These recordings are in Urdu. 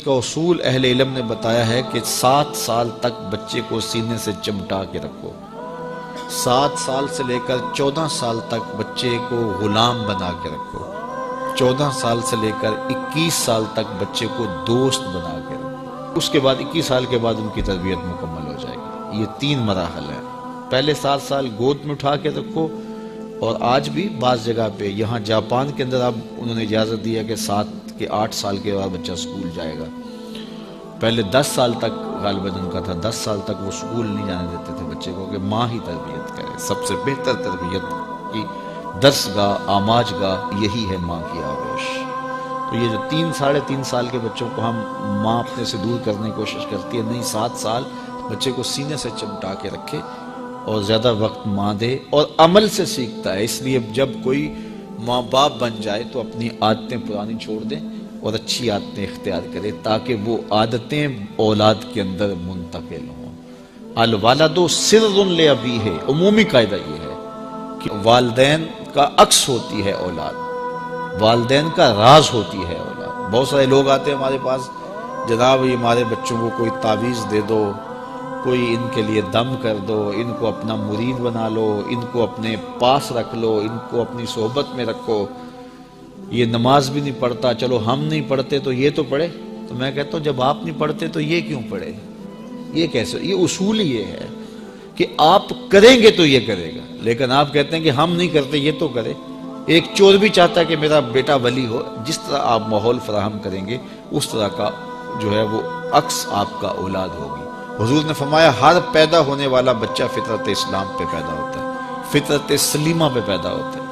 تربیت کا اصول اہل علم نے بتایا ہے کہ 7 سال تک بچے کو سینے سے چمٹا کے رکھو، 7 سال سے لے کر 14 سال تک بچے کو غلام بنا کے رکھو، 14 سال سے لے کر 21 سال تک بچے کو دوست بنا کے رکھو، اس کے بعد 21 سال کے بعد ان کی تربیت مکمل ہو جائے گی۔ یہ 3 مراحل ہیں۔ پہلے 7 سال گود میں اٹھا کے رکھو، اور آج بھی بعض جگہ پہ، یہاں جاپان کے اندر اب انہوں نے اجازت دیا کہ 7 کے 8 سال کے بعد بچہ اسکول جائے گا۔ پہلے 10 سال تک غالباً ان کا تھا، 10 سال تک وہ اسکول نہیں جانے دیتے تھے بچے کو، کہ ماں ہی تربیت کرے۔ سب سے بہتر تربیت کی درس گاہ، آماج گاہ یہی ہے ماں کی آغوش۔ تو یہ جو 3 ساڑھے 3 سال کے بچوں کو ہم ماں اپنے سے دور کرنے کی کوشش کرتی ہے، نہیں، 7 سال بچے کو سینے سے چمٹا کے رکھے اور زیادہ وقت ماں دے، اور عمل سے سیکھتا ہے۔ اس لیے جب کوئی ماں باپ بن جائے تو اپنی عادتیں پرانی چھوڑ دیں اور اچھی عادتیں اختیار کرے، تاکہ وہ عادتیں اولاد کے اندر منتقل ہوں۔ الوالد سر لابیہ، عمومی قاعدہ یہ ہے کہ والدین کا عکس ہوتی ہے اولاد، والدین کا راز ہوتی ہے اولاد۔ بہت سارے لوگ آتے ہیں ہمارے پاس، جناب یہ ہمارے بچوں کو کوئی تعویذ دے دو، کوئی ان کے لیے دم کر دو، ان کو اپنا مرید بنا لو، ان کو اپنے پاس رکھ لو، ان کو اپنی صحبت میں رکھو، یہ نماز بھی نہیں پڑھتا، چلو ہم نہیں پڑھتے تو یہ تو پڑھے۔ تو میں کہتا ہوں جب آپ نہیں پڑھتے تو یہ کیوں پڑھے؟ یہ کیسے؟ یہ اصول یہ ہے کہ آپ کریں گے تو یہ کرے گا، لیکن آپ کہتے ہیں کہ ہم نہیں کرتے یہ تو کرے۔ ایک چور بھی چاہتا ہے کہ میرا بیٹا ولی ہو، جس طرح آپ ماحول فراہم کریں گے اس طرح کا جو ہے وہ عکس آپ کا اولاد ہوگی۔ حضور نے فرمایا ہر پیدا ہونے والا بچہ فطرت اسلام پہ پیدا ہوتا ہے، فطرت سلیمہ پہ پیدا ہوتا ہے۔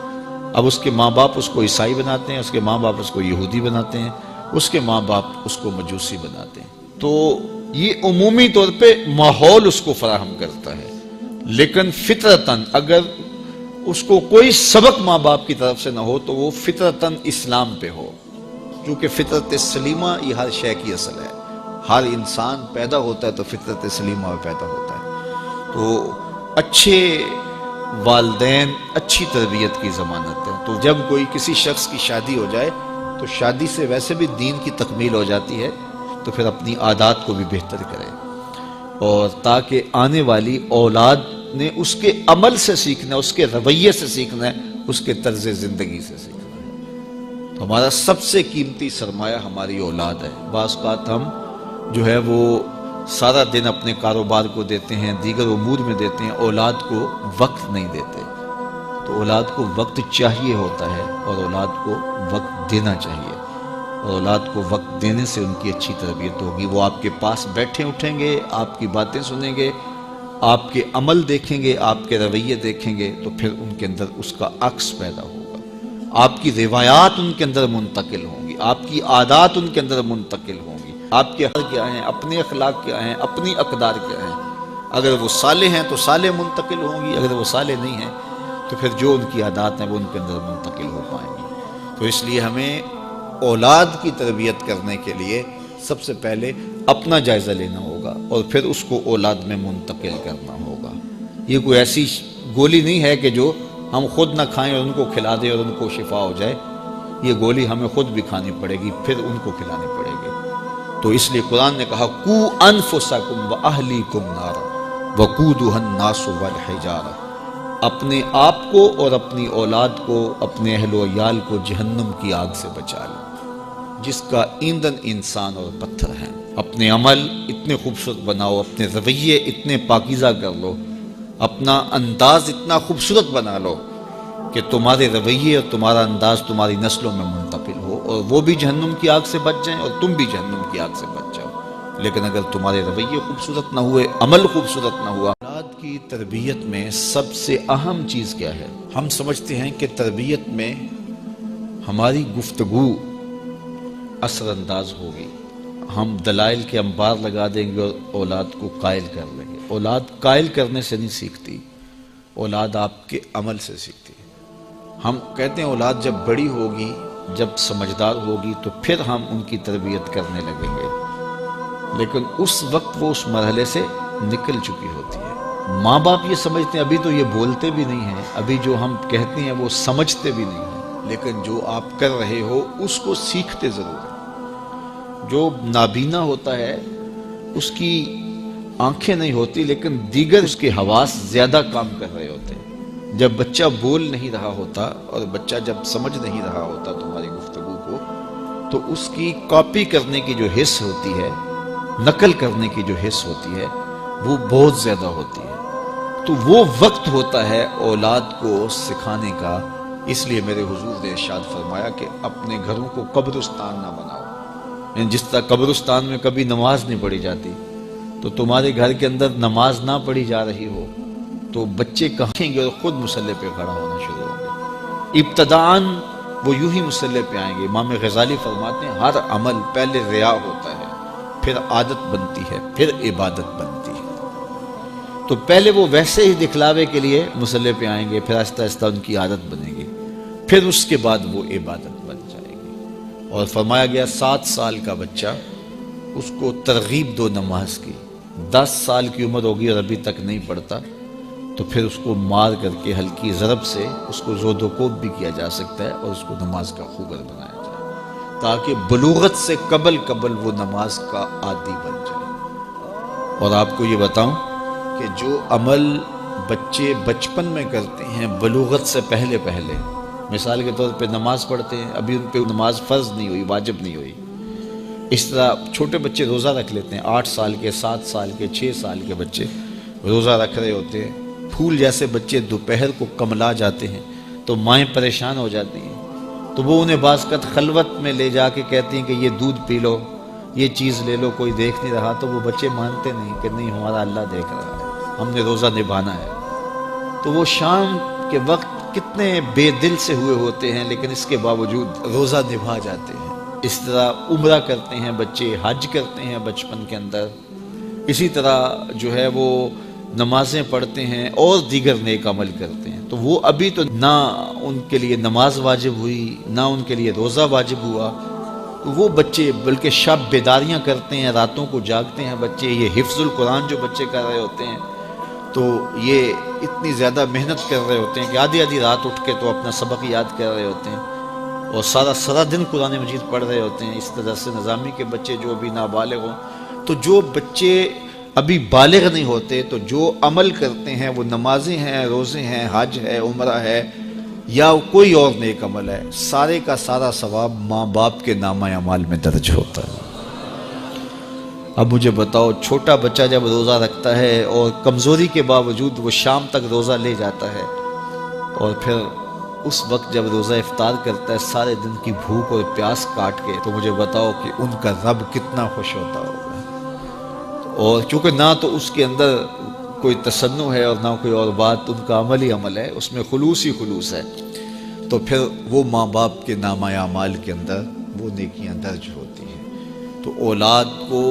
اب اس کے ماں باپ اس کو عیسائی بناتے ہیں، اس کے ماں باپ اس کو یہودی بناتے ہیں، اس کے ماں باپ اس کو مجوسی بناتے ہیں۔ تو یہ عمومی طور پہ ماحول اس کو فراہم کرتا ہے، لیکن فطرتاً اگر اس کو کوئی سبق ماں باپ کی طرف سے نہ ہو تو وہ فطرتاً اسلام پہ ہو، کیونکہ فطرت سلیمہ یہ ہر شے کی اصل ہے۔ ہر انسان پیدا ہوتا ہے تو فطرت سلیمہ میں پیدا ہوتا ہے۔ تو اچھے والدین اچھی تربیت کی ضمانت ہے۔ تو جب کوئی کسی شخص کی شادی ہو جائے تو شادی سے ویسے بھی دین کی تکمیل ہو جاتی ہے، تو پھر اپنی عادات کو بھی بہتر کرے، اور تاکہ آنے والی اولاد نے اس کے عمل سے سیکھنا ہے، اس کے رویے سے سیکھنا ہے، اس کے طرز زندگی سے سیکھنا ہے۔ تو ہمارا سب سے قیمتی سرمایہ ہماری اولاد ہے۔ بعض اوقات ہم جو ہے وہ سارا دن اپنے کاروبار کو دیتے ہیں، دیگر امور میں دیتے ہیں، اولاد کو وقت نہیں دیتے۔ تو اولاد کو وقت چاہیے ہوتا ہے، اور اولاد کو وقت دینا چاہیے، اور اولاد کو وقت دینے سے ان کی اچھی تربیت ہوگی۔ وہ آپ کے پاس بیٹھے اٹھیں گے، آپ کی باتیں سنیں گے، آپ کے عمل دیکھیں گے، آپ کے رویے دیکھیں گے، تو پھر ان کے اندر اس کا عکس پیدا ہوگا۔ آپ کی روایات ان کے اندر منتقل ہوں گی، آپ کی عادات ان کے اندر منتقل ہوں گی، آپ کے حق کیا ہیں، اپنے اخلاق کیا ہیں، اپنی اقدار کیا ہیں۔ اگر وہ صالح ہیں تو صالح منتقل ہوں گی، اگر وہ صالح نہیں ہیں تو پھر جو ان کی عادات ہیں وہ ان کے اندر منتقل ہو پائیں گی۔ تو اس لیے ہمیں اولاد کی تربیت کرنے کے لیے سب سے پہلے اپنا جائزہ لینا ہوگا، اور پھر اس کو اولاد میں منتقل کرنا ہوگا۔ یہ کوئی ایسی گولی نہیں ہے کہ جو ہم خود نہ کھائیں اور ان کو کھلا دیں اور ان کو شفا ہو جائے۔ یہ گولی ہمیں خود بھی کھانی پڑے گی، پھر ان کو کھلانی پڑے گی۔ تو اس لیے قرآن نے کہا قُوا أَنفُسَكُمْ وَأَهْلِيكُمْ نَارًا وَقُودُهَا النَّاسُ وَالْحِجَارَةُ، اپنے آپ کو اور اپنی اولاد کو، اپنے اہل و عیال کو جہنم کی آگ سے بچا لو، جس کا ایندھن انسان اور پتھر ہیں۔ اپنے عمل اتنے خوبصورت بناؤ، اپنے رویے اتنے پاکیزہ کر لو، اپنا انداز اتنا خوبصورت بنا لو کہ تمہارے رویے اور تمہارا انداز تمہاری نسلوں میں منتقل ہو، اور وہ بھی جہنم کی آگ سے بچ جائیں اور تم بھی جہنم کی آگ سے بچ جاؤ۔ لیکن اگر تمہارے رویے خوبصورت نہ ہوئے، عمل خوبصورت نہ ہوا۔ اولاد کی تربیت میں سب سے اہم چیز کیا ہے؟ ہم سمجھتے ہیں کہ تربیت میں ہماری گفتگو اثر انداز ہوگی، ہم دلائل کے انبار لگا دیں گے اور اولاد کو قائل کر لیں گے۔ اولاد قائل کرنے سے نہیں سیکھتی، اولاد آپ کے عمل سے سیکھتی ہے۔ ہم کہتے ہیں اولاد جب بڑی ہوگی، جب سمجھدار ہوگی تو پھر ہم ان کی تربیت کرنے لگیں گے، لیکن اس وقت وہ اس مرحلے سے نکل چکی ہوتی ہے۔ ماں باپ یہ سمجھتے ہیں ابھی تو یہ بولتے بھی نہیں ہیں، ابھی جو ہم کہتے ہیں وہ سمجھتے بھی نہیں ہیں، لیکن جو آپ کر رہے ہو اس کو سیکھتے ضرور ہیں۔ جو نابینا ہوتا ہے اس کی آنکھیں نہیں ہوتی لیکن دیگر اس کے حواس زیادہ کام کر رہے ہوتے ہیں۔ جب بچہ بول نہیں رہا ہوتا اور بچہ جب سمجھ نہیں رہا ہوتا تمہاری گفتگو کو، تو اس کی کاپی کرنے کی جو حس ہوتی ہے، نقل کرنے کی جو حس ہوتی ہے، وہ بہت زیادہ ہوتی ہے۔ تو وہ وقت ہوتا ہے اولاد کو سکھانے کا۔ اس لیے میرے حضور نے ارشاد فرمایا کہ اپنے گھروں کو قبرستان نہ بناؤ۔ یعنی جس طرح قبرستان میں کبھی نماز نہیں پڑھی جاتی، تو تمہارے گھر کے اندر نماز نہ پڑھی جا رہی ہو تو بچے کہیں گے اور خود مصلی پہ کھڑا ہونا شروع ہوں گے۔ ابتداً وہ یوں ہی مصلی پہ آئیں گے۔ امام غزالی فرماتے ہیں ہر عمل پہلے ریا ہوتا ہے، پھر عادت بنتی ہے، پھر عبادت بنتی ہے۔ تو پہلے وہ ویسے ہی دکھلاوے کے لیے مصلی پہ آئیں گے، پھر آہستہ آہستہ ان کی عادت بنے گی، پھر اس کے بعد وہ عبادت بن جائے گی۔ اور فرمایا گیا 7 سال کا بچہ، اس کو ترغیب دو نماز کی۔ 10 سال کی عمر ہوگی اور ابھی تک نہیں پڑھتا، تو پھر اس کو مار کر کے ہلکی ضرب سے اس کو زود و کوب بھی کیا جا سکتا ہے اور اس کو نماز کا خوگر بنایا جائے، تاکہ بلوغت سے قبل وہ نماز کا عادی بن جائے۔ اور آپ کو یہ بتاؤں کہ جو عمل بچے بچپن میں کرتے ہیں بلوغت سے پہلے، مثال کے طور پہ نماز پڑھتے ہیں، ابھی ان پہ نماز فرض نہیں ہوئی، واجب نہیں ہوئی۔ اس طرح چھوٹے بچے روزہ رکھ لیتے ہیں، 8 سال کے، 7 سال کے، 6 سال کے بچے روزہ رکھ رہے ہوتے ہیں۔ پھول جیسے بچے دوپہر کو کملا جاتے ہیں تو مائیں پریشان ہو جاتی ہیں، تو وہ انہیں بعض وقت خلوت میں لے جا کے کہتی ہیں کہ یہ دودھ پی لو، یہ چیز لے لو، کوئی دیکھ نہیں رہا۔ تو وہ بچے مانتے نہیں کہ نہیں، ہمارا اللہ دیکھ رہا ہے، ہم نے روزہ نبھانا ہے۔ تو وہ شام کے وقت کتنے بے دل سے ہوئے ہوتے ہیں، لیکن اس کے باوجود روزہ نبھا جاتے ہیں۔ اس طرح عمرہ کرتے ہیں بچے، حج کرتے ہیں بچپن کے اندر، اسی طرح جو ہے وہ نمازیں پڑھتے ہیں اور دیگر نیک عمل کرتے ہیں۔ تو وہ ابھی تو نہ ان کے لیے نماز واجب ہوئی، نہ ان کے لیے روزہ واجب ہوا، تو وہ بچے بلکہ شب بیداریاں کرتے ہیں، راتوں کو جاگتے ہیں بچے۔ یہ حفظ القرآن جو بچے کر رہے ہوتے ہیں، تو یہ اتنی زیادہ محنت کر رہے ہوتے ہیں کہ آدھی رات اٹھ کے تو اپنا سبق یاد کر رہے ہوتے ہیں اور سارا دن قرآن مجید پڑھ رہے ہوتے ہیں۔ اس طرح سے نظامی کے بچے جو ابھی نابالغ ہوں، تو جو بچے ابھی بالغ نہیں ہوتے، تو جو عمل کرتے ہیں وہ نمازیں ہیں، روزے ہیں، حج ہے، عمرہ ہے، یا کوئی اور نیک عمل ہے، سارے کا سارا ثواب ماں باپ کے نامہ اعمال میں درج ہوتا ہے۔ اب مجھے بتاؤ، چھوٹا بچہ جب روزہ رکھتا ہے اور کمزوری کے باوجود وہ شام تک روزہ لے جاتا ہے، اور پھر اس وقت جب روزہ افطار کرتا ہے سارے دن کی بھوک اور پیاس کاٹ کے، تو مجھے بتاؤ کہ ان کا رب کتنا خوش ہوتا ہوگا۔ اور کیونکہ نہ تو اس کے اندر کوئی تصنع ہے اور نہ کوئی اور بات، ان کا عمل ہی عمل ہے، اس میں خلوص ہی خلوص ہے، تو پھر وہ ماں باپ کے نامہ اعمال کے اندر وہ نیکیاں درج ہوتی ہیں۔ تو اولاد کو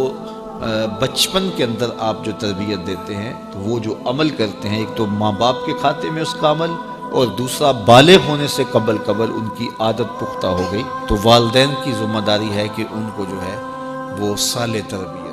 بچپن کے اندر آپ جو تربیت دیتے ہیں، تو وہ جو عمل کرتے ہیں، ایک تو ماں باپ کے کھاتے میں اس کا عمل، اور دوسرا بالغ ہونے سے قبل ان کی عادت پختہ ہو گئی، تو والدین کی ذمہ داری ہے کہ ان کو جو ہے وہ صالح تربیت